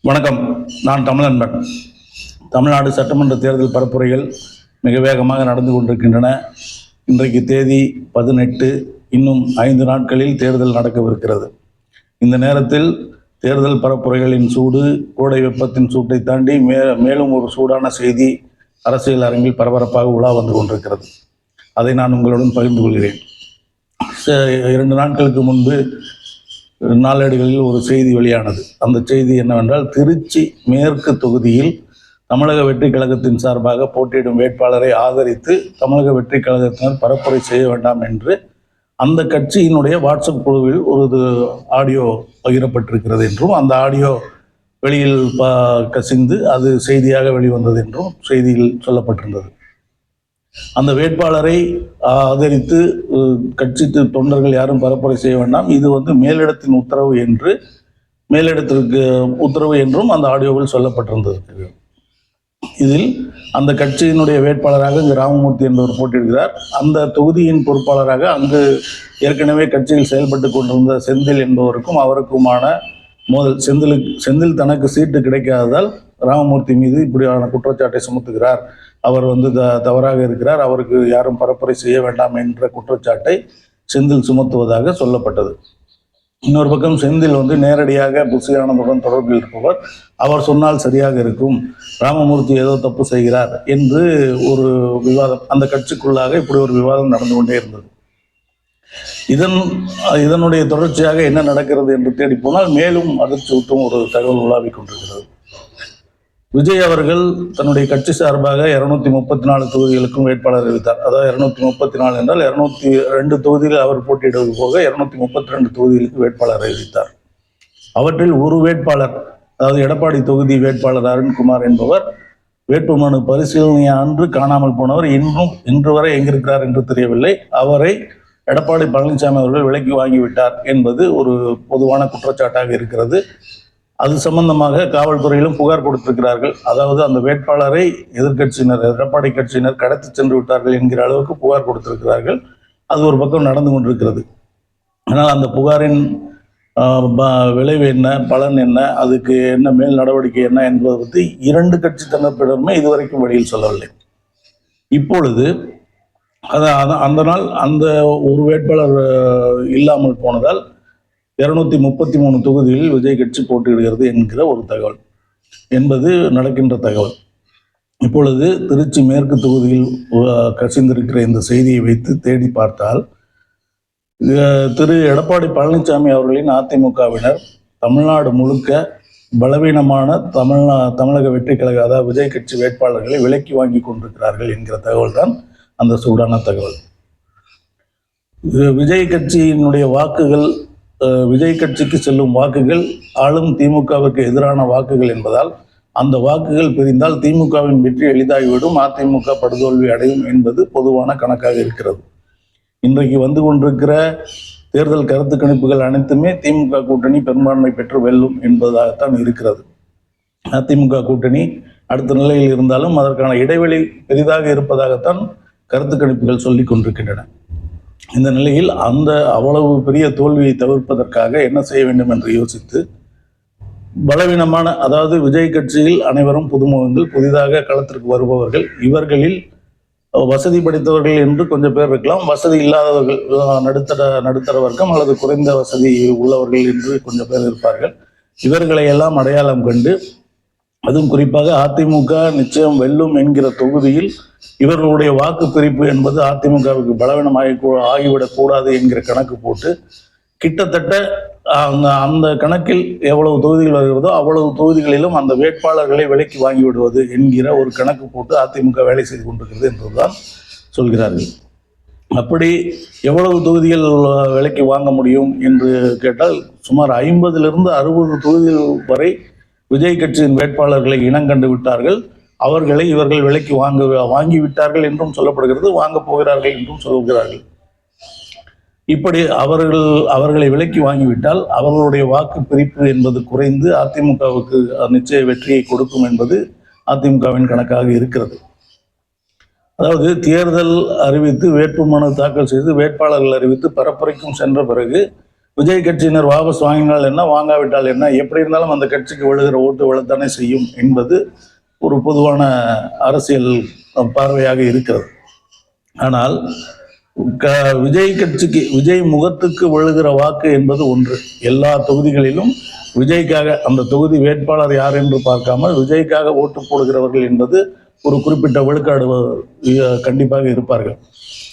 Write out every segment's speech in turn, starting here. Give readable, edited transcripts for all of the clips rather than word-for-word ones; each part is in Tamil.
வணக்கம். நான் தமிழன்பன். தமிழ்நாடு சட்டமன்ற தேர்தல் பரப்புரைகள் மிக வேகமாக நடந்து கொண்டிருக்கின்றன. இன்றைக்கு தேதி 18. இன்னும் 5 நாட்களில் தேர்தல் நடக்கவிருக்கிறது. இந்த நேரத்தில் தேர்தல் பரப்புரைகளின் சூடு கோடை வெப்பத்தின் சூட்டை தாண்டி மேலும் ஒரு சூடான செய்தி அரசியல் அரங்கில் பரபரப்பாக உலா வந்து கொண்டிருக்கிறது. அதை நான் உங்களுடன் பகிர்ந்து கொள்கிறேன். 2 நாட்களுக்கு முன்பு நாளேடுகளில் ஒரு செய்தி வெளியானது. அந்த செய்தி என்னவென்றால், திருச்சி மேற்கு தொகுதியில் தமிழக வெற்றி கழகத்தின் சார்பாக போட்டியிடும் வேட்பாளரை ஆதரித்து தமிழக வெற்றி கழகத்தினர் பரப்புரை செய்ய வேண்டாம் என்று அந்த கட்சியினுடைய வாட்ஸ்அப் குழுவில் ஒரு ஆடியோ பகிரப்பட்டிருக்கிறது என்றும், அந்த ஆடியோ வெளியில் கசிந்து அது செய்தியாக வெளிவந்தது என்றும் செய்தியில் சொல்லப்பட்டிருந்தது. அந்த வேட்பாளரை ஆதரித்து கட்சி தொண்டர்கள் யாரும் பரப்புரை செய்ய வேண்டாம், இது மேலிடத்தின் உத்தரவு என்று மேலிடத்திற்கு உத்தரவு என்றும் அந்த ஆடியோவில் சொல்லப்பட்டிருந்தது. இதில் அந்த கட்சியினுடைய வேட்பாளராக இங்கு ராமமூர்த்தி என்பவர் போட்டியிடுகிறார். அந்த தொகுதியின் பொறுப்பாளராக அங்கு ஏற்கனவே கட்சியில் செயல்பட்டு கொண்டிருந்த செந்தில் என்பவருக்கும் அவருக்குமான மோதல். செந்தில் தனக்கு சீட்டு கிடைக்காததால் ராமமூர்த்தி மீது இப்படியான குற்றச்சாட்டை சுமத்துகிறார். அவர் தவறாக இருக்கிறார், அவருக்கு யாரும் பரப்புரை செய்ய வேண்டாம் என்ற குற்றச்சாட்டை செந்தில் சுமத்துவதாக சொல்லப்பட்டது. இன்னொரு பக்கம் செந்தில் நேரடியாக புஷி ஆனந்துடன் தொடர்பில் இருப்பவர். அவர் சொன்னால் சரியாக இருக்கும், ராமமூர்த்தி ஏதோ தப்பு செய்கிறார் என்று ஒரு விவாதம் அந்த கட்சிக்குள்ளாக இப்படி ஒரு விவாதம் நடந்து கொண்டே இருந்தது. இதனுடைய தொடர்ச்சியாக என்ன நடக்கிறது என்று தேடி போனால் மேலும் அதிர்ச்சி ஊட்டும் ஒரு தகவல் உலாவிக் கொண்டிருக்கிறது. விஜய் அவர்கள் தன்னுடைய கட்சி சார்பாக 234 தொகுதிகளுக்கும் வேட்பாளர் அறிவித்தார். அதாவது 234 என்றால் 202 தொகுதியில் அவர் போட்டியிடுவது போக 232 தொகுதிகளுக்கு வேட்பாளர் அறிவித்தார். அவற்றில் ஒரு வேட்பாளர், அதாவது எடப்பாடி தொகுதி வேட்பாளர் அருண்குமார் என்பவர் வேட்புமனு பரிசீலனை அன்று காணாமல் போனவர். இன்று வரை எங்கிருக்கிறார் என்று தெரியவில்லை. அவரை எடப்பாடி பழனிசாமி அவர்கள் விலைக்கு வாங்கிவிட்டார் என்பது ஒரு பொதுவான குற்றச்சாட்டாக இருக்கிறது. அது சம்பந்தமாக காவல்துறையிலும் புகார் கொடுத்திருக்கிறார்கள். அதாவது அந்த வேட்பாளரை எதிர்கட்சியினர், எடப்பாடி கட்சியினர் கடத்தி சென்று விட்டார்கள் என்கிற அளவுக்கு புகார் கொடுத்திருக்கிறார்கள். அது ஒரு பக்கம் நடந்து கொண்டிருக்கிறது. ஆனால் அந்த புகாரின் விளைவு என்ன, பலன் என்ன, அதுக்கு என்ன மேல் நடவடிக்கை என்ன என்பதை பற்றி 2 கட்சி தரப்பினருமே இதுவரைக்கும் வெளியில் சொல்லவில்லை. இப்பொழுது அந்த நாள் அந்த ஒரு வேட்பாளர் இல்லாமல் போனதால் 233 தொகுதிகளில் விஜய் கட்சி போட்டியிடுகிறது என்கிற ஒரு தகவல் என்பது நடக்கின்ற தகவல். இப்பொழுது திருச்சி மேற்கு தொகுதியில் கசிந்திருக்கிற இந்த செய்தியை வைத்து தேடி பார்த்தால், திரு எடப்பாடி பழனிசாமி அவர்களின் அதிமுகவினர் தமிழ்நாடு முழுக்க பலவீனமான தமிழக வெற்றி கழக, அதாவது விஜய் கட்சி வேட்பாளர்களை விலைக்கு வாங்கி கொண்டிருக்கிறார்கள் என்கிற தகவல் தான் அந்த சூடான தகவல். விஜய் கட்சியினுடைய வாக்குகள், விஜய் கட்சிக்கு செல்லும் வாக்குகள் ஆளும் திமுகவுக்கு எதிரான வாக்குகள் என்பதால் அந்த வாக்குகள் பிரிந்தால் திமுகவின் வெற்றி எளிதாகிவிடும், அதிமுக படுதோல்வி அடையும் என்பது பொதுவான கணக்காக இருக்கிறது. இன்றைக்கு வந்து கொண்டிருக்கிற தேர்தல் கருத்து கணிப்புகள் அனைத்துமே திமுக கூட்டணி பெரும்பான்மை பெற்று வெல்லும் என்பதாகத்தான் இருக்கிறது. அதிமுக கூட்டணி அடுத்த நிலையில் இருந்தாலும் அதற்கான இடைவெளி பெரிதாக இருப்பதாகத்தான் கருத்து கணிப்புகள் சொல்லி கொண்டிருக்கின்றன. இந்த நிலையில் அவ்வளவு பெரிய தோல்வியை தவிர்ப்பதற்காக என்ன செய்ய வேண்டும் என்று யோசித்து பலவீனமான, அதாவது விஜய் கட்சியில் அனைவரும் புதுமுகங்கள், புதிதாக களத்திற்கு வருபவர்கள், இவர்களில் வசதி படைத்தவர்கள் என்று கொஞ்சம் பேர் இருக்கலாம், வசதி இல்லாதவர்கள், நடுத்தர வர்க்கம் அல்லது குறைந்த வசதி உள்ளவர்கள் என்று கொஞ்சம் பேர் இருப்பார்கள். இவர்களை எல்லாம் அடையாளம் கண்டு, அதுவும் குறிப்பாக அதிமுக நிச்சயம் வெல்லும் என்கிற தொகுதியில் இவர்களுடைய வாக்கு பிரிப்பு என்பது அதிமுகவுக்கு ஆகிவிடக் கூடாது என்கிற கணக்கு போட்டு கிட்டத்தட்ட அந்த கணக்கில் எவ்வளவு தொகுதிகள் வருகிறதோ அவ்வளவு தொகுதிகளிலும் அந்த வேட்பாளர்களை விலைக்கு வாங்கி விடுவது என்கிற ஒரு கணக்கு போட்டு அதிமுக வேலை செய்து கொண்டிருக்கிறது என்பதுதான் சொல்கிறார்கள். அப்படி எவ்வளவு தொகுதிகள் விலைக்கு வாங்க முடியும் என்று கேட்டால் சுமார் 50 - 60 தொகுதிகள் வரை விஜய் கட்சியின் வேட்பாளர்களை இனங்கண்டு விட்டார்கள். அவர்களை இவர்கள் விலைக்கு வாங்கிவிட்டார்கள் என்றும் சொல்லப்படுகிறது, வாங்க போகிறார்கள் என்றும் சொல்கிறார்கள். இப்படி அவர்களை விலைக்கு வாங்கிவிட்டால் அவர்களுடைய வாக்கு பிரிப்பு என்பது குறைந்து அதிமுகவுக்கு நிச்சய வெற்றியை கொடுக்கும் என்பது அதிமுகவின் கணக்காக இருக்கிறது. அதாவது தேர்தல் அறிவித்து வேட்புமனு தாக்கல் செய்து வேட்பாளர்கள் அறிவித்து பரப்புரைக்கும் சென்ற பிறகு விஜய் கட்சியினர் வாபஸ் வாங்கினால் என்ன, வாங்காவிட்டால் என்ன, எப்படி இருந்தாலும் அந்த கட்சிக்கு விழுகிற ஓட்டு விழத்தானே செய்யும் என்பது ஒரு பொதுவான அரசியல் பார்வையாக இருக்கிறது. ஆனால் விஜய் கட்சிக்கு, விஜய் முகத்துக்கு விழுகிற வாக்கு என்பது ஒன்று. எல்லா தொகுதிகளிலும் விஜய்க்காக, அந்த தொகுதி வேட்பாளர் யார் என்று பார்க்காமல் விஜய்க்காக ஓட்டு போடுகிறவர்கள் என்பது ஒரு குறிப்பிட்ட விழுக்காடு கண்டிப்பாக இருப்பார்கள்.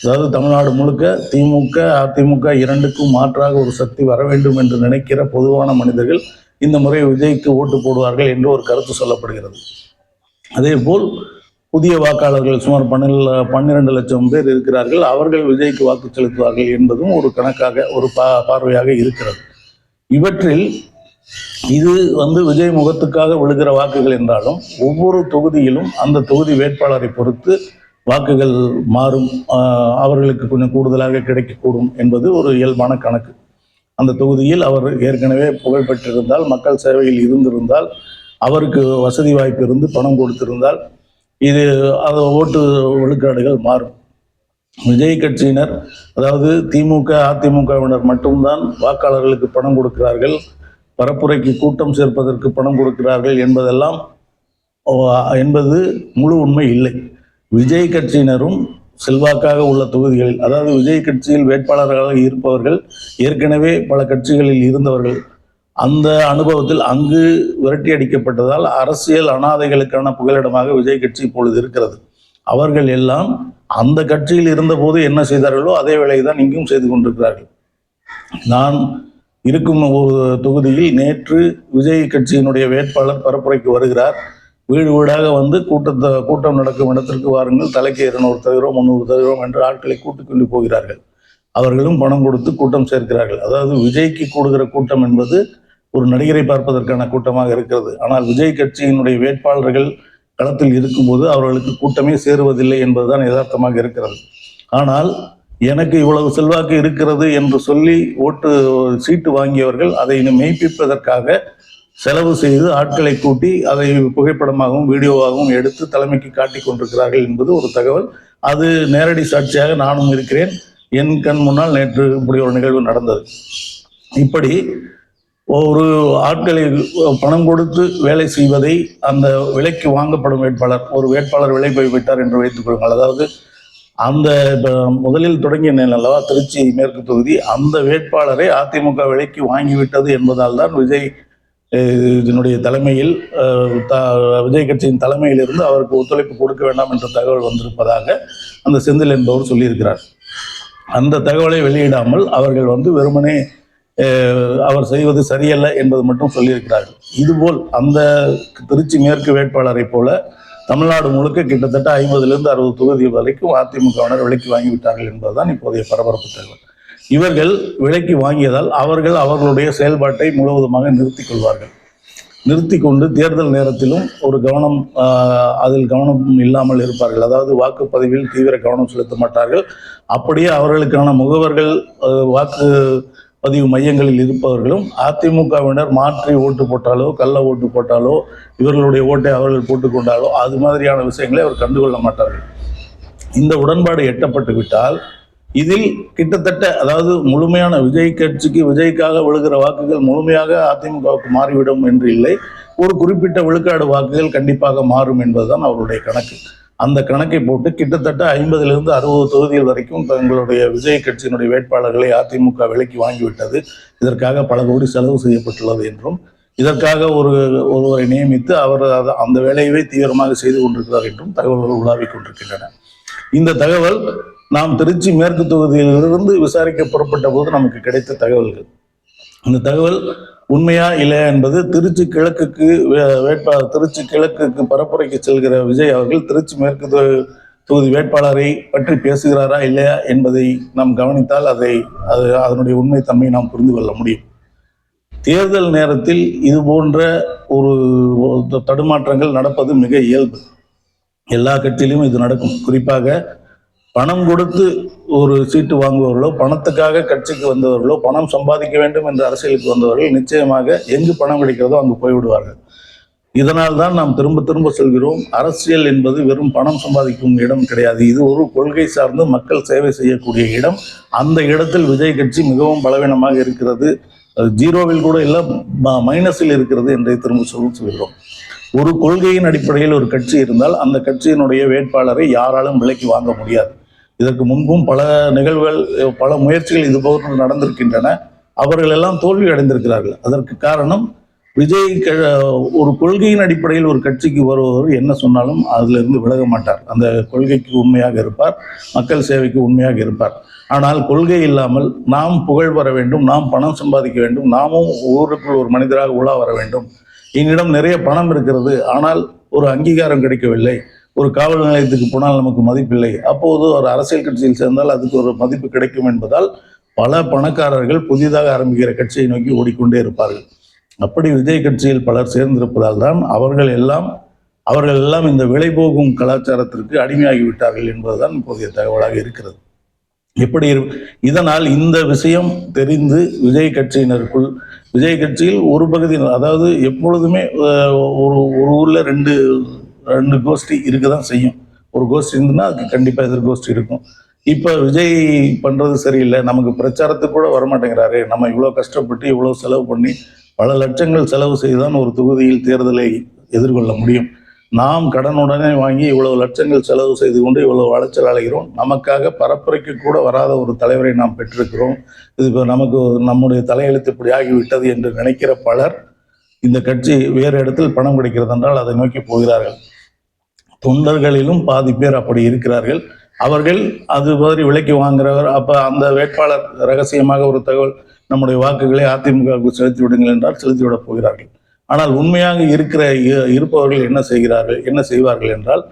அதாவது தமிழ்நாடு முழுக்க திமுக அதிமுக இரண்டுக்கும் மாற்றாக ஒரு சக்தி வர வேண்டும் என்று நினைக்கிற பொதுவான மனிதர்கள் இந்த முறை விஜய்க்கு ஓட்டு போடுவார்கள் என்று ஒரு கருத்து சொல்லப்படுகிறது. அதே போல் புதிய வாக்காளர்கள் சுமார் 12 லட்சம் பேர் இருக்கிறார்கள். அவர்கள் விஜய்க்கு வாக்கு செலுத்துவார்கள் என்பதும் ஒரு கணக்காக, ஒரு பார்வையாக இருக்கிறது. இவற்றில் இது விஜய் முகத்துக்காக விழுகிற வாக்குகள் என்றாலும் ஒவ்வொரு தொகுதியிலும் அந்த தொகுதி வேட்பாளரை பொறுத்து வாக்குகள் மாறும், அவர்களுக்கு கொஞ்சம் கூடுதலாக கிடைக்கக்கூடும் என்பது ஒரு இயல்பான கணக்கு. அந்த தொகுதியில் அவர் ஏற்கனவே புகழ் பெற்றிருந்தால், மக்கள் சேவையில் இருந்திருந்தால், அவருக்கு வசதி வாய்ப்பு இருந்து பணம் கொடுத்திருந்தால் இது அது ஓட்டு விழுக்காடுகள் மாறும். விஜய் கட்சியினர், அதாவது திமுக அதிமுகவினர் மட்டும்தான் வாக்காளர்களுக்கு பணம் கொடுக்கிறார்கள், பரப்புரைக்கு கூட்டம் சேர்ப்பதற்கு பணம் கொடுக்கிறார்கள் என்பது முழு உண்மை இல்லை. விஜய் கட்சியினரும் செல்வாக்காக உள்ள தொகுதிகளில், அதாவது விஜய் கட்சியில் வேட்பாளர்களாக இருப்பவர்கள் ஏற்கனவே பல கட்சிகளில் இருந்தவர்கள், அந்த அனுபவத்தில் அங்கு விரட்டி அடிக்கப்பட்டதால் அரசியல் அனாதைகளுக்கான புகலிடமாக விஜய் கட்சி இப்பொழுது இருக்கிறது. அவர்கள் எல்லாம் அந்த கட்சியில் இருந்தபோது என்ன செய்தார்களோ அதே வேலையை தான் இங்கும் செய்து கொண்டிருக்கிறார்கள். நான் இருக்கும் ஒரு தொகுதியில் நேற்று விஜய் கட்சியினுடைய வேட்பாளர் பரப்புரைக்கு வருகிறார். வீடு வீடாக கூட்டம் நடக்கும் இடத்திற்கு வாருங்கள், தலைக்கு 200 தவிர 300 தவிரம் என்று ஆட்களை கூட்டிக் கொண்டு போகிறார்கள். அவர்களும் பணம் கொடுத்து கூட்டம் சேர்க்கிறார்கள். அதாவது விஜய்க்கு கூடுகிற கூட்டம் என்பது ஒரு நடிகரை பார்ப்பதற்கான கூட்டமாக இருக்கிறது. ஆனால் விஜய் கட்சியினுடைய வேட்பாளர்கள் களத்தில் இருக்கும்போது அவர்களுக்கு கூட்டமே சேருவதில்லை என்பதுதான் யதார்த்தமாக இருக்கிறது. ஆனால் எனக்கு இவ்வளவு செல்வாக்கு இருக்கிறது என்று சொல்லி சீட்டு வாங்கியவர்கள் அதை மெய்ப்பிப்பதற்காக செலவு செய்து ஆட்களை கூட்டி அதை புகைப்படமாகவும் வீடியோவாகவும் எடுத்து தலைமைக்கு காட்டி கொண்டிருக்கிறார்கள் என்பது ஒரு தகவல். அது நேரடி சாட்சியாக நானும் இருக்கிறேன். என் கண் முன்னால் நேற்று இப்படி ஒரு நிகழ்வு நடந்தது. இப்படி ஒரு ஆட்களை பணம் கொடுத்து வேலை செய்வதை, அந்த விலைக்கு வாங்கப்படும் ஒரு வேட்பாளர் விலை போய்விட்டார் என்று வைத்துக் கொள்ளுங்கள். அதாவது அந்த முதலில் தொடங்கிய அல்லவா திருச்சி மேற்கு தொகுதி, அந்த வேட்பாளரை அதிமுக விலைக்கு வாங்கிவிட்டது என்பதால் தான் விஜய் இதனுடைய தலைமையில், விஜய் கட்சியின் தலைமையிலிருந்து அவருக்கு ஒத்துழைப்பு கொடுக்க வேண்டாம் என்ற தகவல் வந்திருப்பதாக அந்த செந்தில் என்பவர் சொல்லியிருக்கிறார். அந்த தகவலை வெளியிடாமல் அவர்கள் வெறுமனே அவர் செய்வது சரியல்ல என்பது மட்டும் சொல்லியிருக்கிறார்கள். இதுபோல் அந்த திருச்சி மேற்கு வேட்பாளரை போல தமிழ்நாடு முழுக்க கிட்டத்தட்ட 50-60 தொகுதி வரைக்கும் அதிமுகவினர் விலைக்கு வாங்கிவிட்டார்கள் என்பதுதான் இப்போதைய பரபரப்பு தகவல். இவர்கள் விலைக்கு வாங்கியதால் அவர்களுடைய செயல்பாட்டை முழுவதுமாக நிறுத்திக் கொள்வார்கள். நிறுத்தி கொண்டு தேர்தல் நேரத்திலும் ஒரு அதில் கவனம் இல்லாமல் இருப்பார்கள். அதாவது வாக்குப்பதிவில் தீவிர கவனம் செலுத்த மாட்டார்கள். அப்படியே அவர்களுக்கான முகவர்கள் வாக்குப்பதிவு மையங்களில் இருப்பவர்களும் அதிமுகவினர் மாற்றி ஓட்டு போட்டாலோ கள்ள ஓட்டு போட்டாலோ இவர்களுடைய ஓட்டை அவர்கள் போட்டுக்கொண்டாலோ அது மாதிரியான விஷயங்களை அவர் கண்டுகொள்ள மாட்டார்கள். இந்த உடன்பாடு எட்டப்பட்டு விட்டால் இதில் கிட்டத்தட்ட, அதாவது முழுமையான விஜய் கட்சிக்கு விஜய்க்காக விழுகிற வாக்குகள் முழுமையாக அதிமுகவுக்கு மாறிவிடும் என்று இல்லை, ஒரு குறிப்பிட்ட விழுக்காடு வாக்குகள் கண்டிப்பாக மாறும் என்பதுதான் அவருடைய கணக்கு. அந்த கணக்கை போட்டு கிட்டத்தட்ட 50-60 தொகுதிகள் வரைக்கும் தங்களுடைய விஜய் கட்சியினுடைய வேட்பாளர்களை அதிமுக விலைக்கு வாங்கிவிட்டது, இதற்காக பல கோடி செலவு செய்யப்பட்டுள்ளது என்றும், இதற்காக ஒருவரை நியமித்து அவர் அந்த வேலையை தீவிரமாக செய்து கொண்டிருக்கிறார் என்றும் தகவல்கள் உலாவிக் கொண்டிருக்கின்றன. இந்த தகவல் நாம் திருச்சி மேற்கு தொகுதியிலிருந்து விசாரிக்க புறப்பட்ட போது நமக்கு கிடைத்த தகவல்கள். இந்த தகவல் உண்மையா இல்லையா என்பது திருச்சி கிழக்குக்கு பரப்புரைக்கு செல்கிற விஜய் அவர்கள் திருச்சி மேற்கு தொகுதி வேட்பாளரை பற்றி பேசுகிறாரா இல்லையா என்பதை நாம் கவனித்தால் அதனுடைய உண்மை தன்மையை நாம் புரிந்து கொள்ள முடியும். தேர்தல் நேரத்தில் இது போன்ற ஒரு தடுமாற்றங்கள் நடப்பது மிக இயல்பு. எல்லா கட்சியிலும் இது நடக்கும். குறிப்பாக பணம் கொடுத்து ஒரு சீட்டு வாங்குபவர்களோ, பணத்துக்காக கட்சிக்கு வந்தவர்களோ, பணம் சம்பாதிக்க வேண்டும் என்ற அரசியலுக்கு வந்தவர்கள் நிச்சயமாக எங்கு பணம் கிடைக்கிறதோ அங்கு போய்விடுவார்கள். இதனால் தான் நாம் திரும்ப திரும்ப சொல்கிறோம், அரசியல் என்பது வெறும் பணம் சம்பாதிக்கும் இடம் கிடையாது. இது ஒரு கொள்கை சார்ந்து மக்கள் சேவை செய்யக்கூடிய இடம். அந்த இடத்தில் விஜய் கட்சி மிகவும் பலவீனமாக இருக்கிறது. ஜீரோவில் கூட இல்லை, மைனஸில் இருக்கிறது என்றை திரும்ப சொல்கிறோம். ஒரு கொள்கையின் அடிப்படையில் ஒரு கட்சி இருந்தால் அந்த கட்சியினுடைய வேட்பாளரை யாராலும் விலைக்கு வாங்க முடியாது. இதற்கு முன்பும் பல நிகழ்வுகள், பல முயற்சிகள் இது போன்று நடந்திருக்கின்றன. அவர்கள் எல்லாம் தோல்வி அடைந்திருக்கிறார்கள். அதற்கு காரணம், விஜய் ஒரு கொள்கையின் அடிப்படையில் ஒரு கட்சிக்கு வருபவர் என்ன சொன்னாலும் அதிலிருந்து விலக மாட்டார். அந்த கொள்கைக்கு உண்மையாக இருப்பார், மக்கள் சேவைக்கு உண்மையாக இருப்பார். ஆனால் கொள்கை இல்லாமல் நாம் புகழ் பெற வேண்டும், நாம் பணம் சம்பாதிக்க வேண்டும், நாமும் ஊருக்குள் ஒரு மனிதராக உலா வர வேண்டும், என்னிடம் நிறைய பணம் இருக்கிறது ஆனால் ஒரு அங்கீகாரம் கிடைக்கவில்லை, ஒரு காவல் நிலையத்துக்கு போனால் நமக்கு மதிப்பில்லை, அப்போது ஒரு அரசியல் கட்சியில் சேர்ந்தால் அதுக்கு ஒரு மதிப்பு கிடைக்கும் என்பதால் பல பணக்காரர்கள் புதிதாக ஆரம்பிக்கிற கட்சியை நோக்கி ஓடிக்கொண்டே இருப்பார்கள். அப்படி விஜய் கட்சியில் பலர் சேர்ந்திருப்பதால் தான் அவர்கள் எல்லாம் இந்த விலை போகும் கலாச்சாரத்திற்கு அடிமையாகிவிட்டார்கள் என்பதுதான் இப்போதைய தகவலாக இருக்கிறது. எப்படி இதனால் இந்த விஷயம் தெரிந்து விஜய் கட்சியினருக்குள், விஜய் கட்சியில் ஒரு பகுதி, அதாவது எப்பொழுதுமே ஒரு ஊர்ல ரெண்டு கோஷ்டி இருக்க தான் செய்யும். ஒரு கோஷ்டி இருந்துன்னா அதுக்கு கண்டிப்பா எதிர் கோஷ்டி இருக்கும். இப்ப விஜய் பண்றது சரியில்லை, நமக்கு பிரச்சாரத்துக்கு கூட வரமாட்டேங்கிறாரு, நம்ம இவ்வளவு கஷ்டப்பட்டு இவ்வளவு செலவு பண்ணி பல லட்சங்கள் செலவு செய்துதான் ஒரு தொகுதியில் தேர்தலை எதிர்கொள்ள முடியும். நாம் கடனுடனே வாங்கி இவ்வளவு லட்சங்கள் செலவு செய்து கொண்டு இவ்வளவு அலைச்சல் அலைகிறோம். நமக்காக பரப்புரைக்கு கூட வராத ஒரு தலைவரை நாம் பெற்றிருக்கிறோம். இது நமக்கு நம்முடைய தலையெழுத்து இப்படி ஆகிவிட்டது என்று நினைக்கிற பலர் இந்த கட்சி வேறு இடத்தில் பணம் கிடைக்கிறது என்றால் அதை நோக்கி போகிறார்கள். தொண்டர்களிலும் பாதி பேர் அப்படி இருக்கிறார்கள். அவர்கள் அது மாதிரி விலைக்கு வாங்குறவர். அப்ப அந்த வேட்பாளர் ரகசியமாக ஒரு தகவல், நம்முடைய வாக்குகளை அதிமுகவுக்கு செலுத்தி விடுங்கள் என்றால் செலுத்திவிடப் போகிறார்கள். ஆனால் உண்மையாக இருப்பவர்கள் என்ன செய்வார்கள் என்றால்,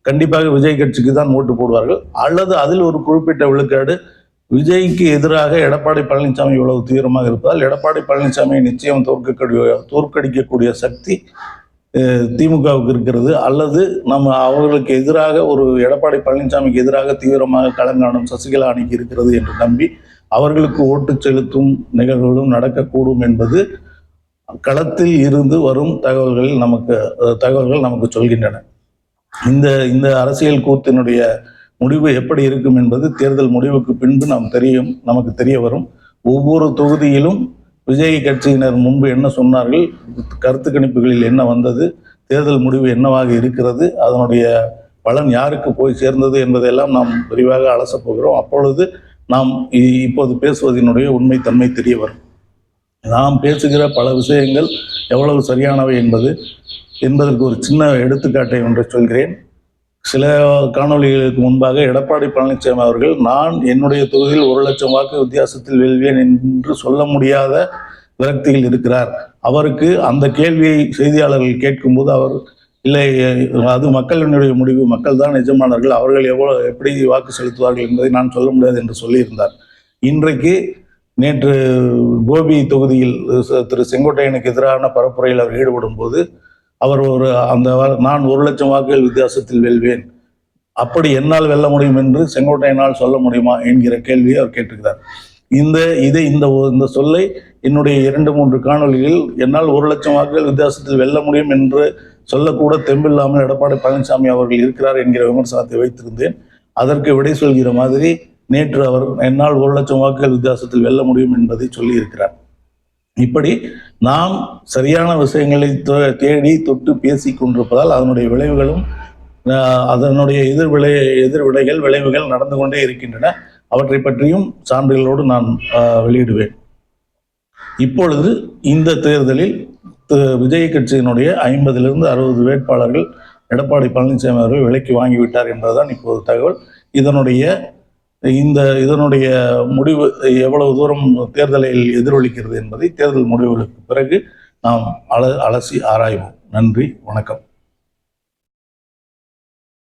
கண்டிப்பாக விஜய் கட்சிக்கு தான் ஓட்டு போடுவார்கள். அல்லது அதில் ஒரு குறிப்பிட்ட விழுக்காடு விஜய்க்கு எதிராக எடப்பாடி பழனிசாமி இவ்வளவு தீவிரமாக இருப்பதால் எடப்பாடி பழனிசாமியை நிச்சயம் தோற்கடிக்கக்கூடிய சக்தி திமுகவுக்கு இருக்கிறது. அல்லது அவர்களுக்கு எதிராக, ஒரு எடப்பாடி பழனிசாமிக்கு எதிராக தீவிரமாக களங்காணும் சசிகலா அணிக்கு இருக்கிறது என்று நம்பி அவர்களுக்கு ஓட்டு செலுத்தும் நிகழ்வுகளும் நடக்கக்கூடும் என்பது களத்தில் இருந்து வரும் தகவல்கள் நமக்கு சொல்கின்றன. இந்த அரசியல் கூத்தினுடைய முடிவு எப்படி இருக்கும் என்பது தேர்தல் முடிவுக்கு பின்பு நமக்கு தெரிய வரும். ஒவ்வொரு தொகுதியிலும் விஜய் கட்சியினர் முன்பு என்ன சொன்னார்கள், கருத்து கணிப்புகளில் என்ன வந்தது, தேர்தல் முடிவு என்னவாக இருக்கிறது, அதனுடைய பலன் யாருக்கு போய் சேர்ந்தது என்பதையெல்லாம் நாம் விரிவாக அலசப் போகிறோம். அப்பொழுது நாம் இப்போது பேசுவதனுடைய உண்மைத்தன்மை தெரிய வரும். நாம் பேசுகிற பல விஷயங்கள் எவ்வளவு சரியானவை என்பதற்கு ஒரு சின்ன எடுத்துக்காட்டை ஒன்றை சொல்கிறேன். சில காணொலிகளுக்கு முன்பாக எடப்பாடி பழனிசாமி அவர்கள், நான் என்னுடைய தொகுதியில் 1 லட்சம் வாக்கு வித்தியாசத்தில் வெல்வேன் என்று சொல்ல முடியாத விரக்தியில் இருக்கிறார். அவருக்கு அந்த கேள்வியை செய்தியாளர்கள் கேட்கும்போது அவர், இல்லை, அது மக்களினுடைய முடிவு, மக்கள் தான் எஜமானர்கள், அவர்கள் எப்படி வாக்கு செலுத்துவார்கள் என்பதை நான் சொல்ல முடியாது என்று சொல்லியிருந்தார். இன்றைக்கு நேற்று கோபி தொகுதியில் திரு செங்கோட்டையனுக்கு எதிரான பரப்புரையில் அவர் ஈடுபடும் போது அவர் நான் 1 லட்சம் வாக்குகள் வித்தியாசத்தில் வெல்வேன், அப்படி என்னால் வெல்ல முடியும் என்று செங்கோட்டையனால் சொல்ல முடியுமா என்கிற கேள்வியை அவர் கேட்டிருக்கிறார். இந்த சொல்லை என்னுடைய 2-3 காணொலிகளில் என்னால் 1 லட்சம் வாக்குகள் வித்தியாசத்தில் வெல்ல முடியும் என்று சொல்லக்கூட தெம்பில்லாமல் எடப்பாடி பழனிசாமி அவர்கள் இருக்கிறார் என்கிற விமர்சனத்தை வைத்திருந்தேன். அதற்கு விடை சொல்கிற மாதிரி நேற்று அவர் என்னால் 1 லட்சம் வாக்குகள் வித்தியாசத்தில் வெல்ல முடியும் என்பதை சொல்லி இருக்கிறார். இப்படி நாம் சரியான விஷயங்களை தேடி தொட்டு பேசி கொண்டிருப்பதால் அதனுடைய விளைவுகளும் அதனுடைய விளைவுகள் நடந்து கொண்டே இருக்கின்றன. அவற்றை பற்றியும் சான்றுகளோடு நான் வெளியிடுவேன். இப்பொழுது இந்த தேர்தலில் விஜய் கட்சியினுடைய 50-லிருந்து 60 வேட்பாளர்கள் எடப்பாடி பழனிசாமி அவர்கள் விலைக்கு வாங்கிவிட்டார் என்பதுதான் இப்போது தகவல். இதனுடைய முடிவு எவ்வளவு தூரம் தேர்தலில் எதிரொலிக்கிறது என்பதை தேர்தல் முடிவுகளுக்கு பிறகு நாம் அலசி ஆராய்வோம். நன்றி, வணக்கம்.